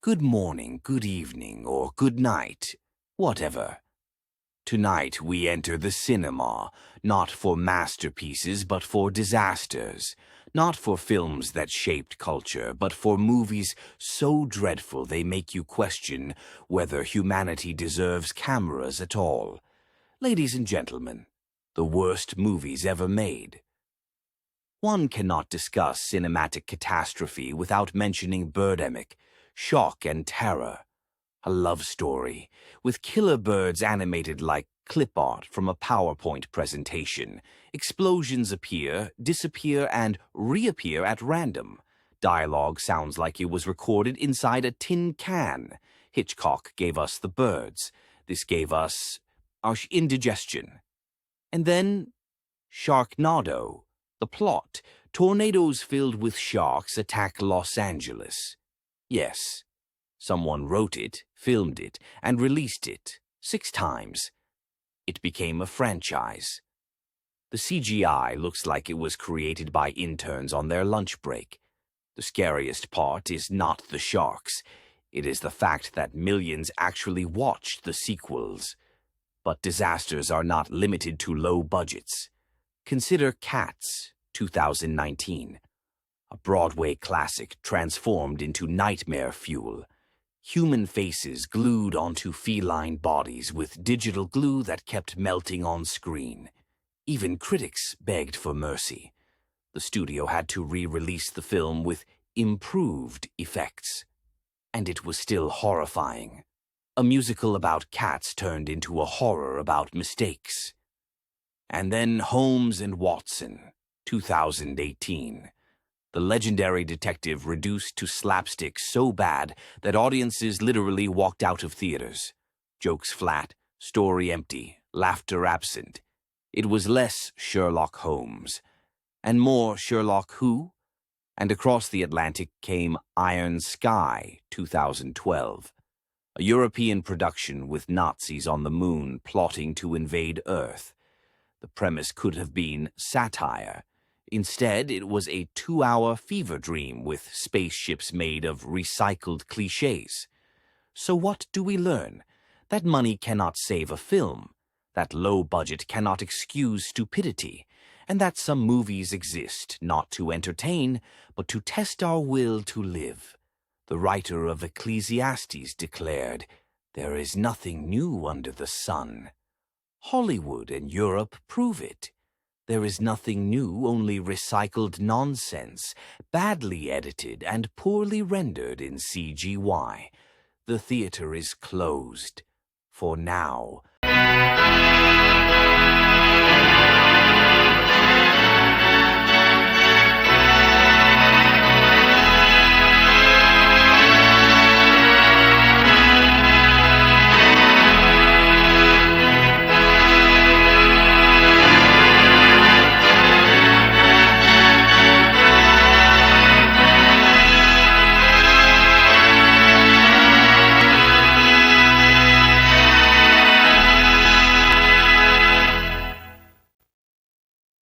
Good morning, good evening, or good night, whatever. Tonight we enter the cinema, not for masterpieces but for disasters, not for films that shaped culture, but for movies so dreadful they make you question whether humanity deserves cameras at all. Ladies and gentlemen, the worst movies ever made. One cannot discuss cinematic catastrophe without mentioning Birdemic, shock and terror. A love story, with killer birds animated like clip art from a PowerPoint presentation. Explosions appear, disappear, and reappear at random. Dialogue sounds like it was recorded inside a tin can. Hitchcock gave us the birds. This gave us our indigestion. And then Sharknado. The plot: tornadoes filled with sharks attack Los Angeles. Yes, someone wrote it, filmed it, and released it 6 times. It became a franchise. The CGI looks like it was created by interns on their lunch break. The scariest part is not the sharks. It is the fact that millions actually watched the sequels. But disasters are not limited to low budgets. Consider Cats, 2019. A Broadway classic transformed into nightmare fuel. Human faces glued onto feline bodies with digital glue that kept melting on screen. Even critics begged for mercy. The studio had to re-release the film with improved effects. And it was still horrifying. A musical about cats turned into a horror about mistakes. And then Holmes and Watson, 2018. The legendary detective reduced to slapstick so bad that audiences literally walked out of theaters. Jokes flat, story empty, laughter absent. It was less Sherlock Holmes, and more Sherlock Who? And across the Atlantic came Iron Sky, 2012. A European production with Nazis on the moon plotting to invade Earth. The premise could have been satire. Instead, it was a 2-hour fever dream with spaceships made of recycled cliches. So what do we learn? That money cannot save a film, that low budget cannot excuse stupidity, and that some movies exist not to entertain, but to test our will to live. The writer of Ecclesiastes declared, "There is nothing new under the sun." Hollywood and Europe prove it. There is nothing new, only recycled nonsense, badly edited and poorly rendered in CGI. The theater is closed. For now.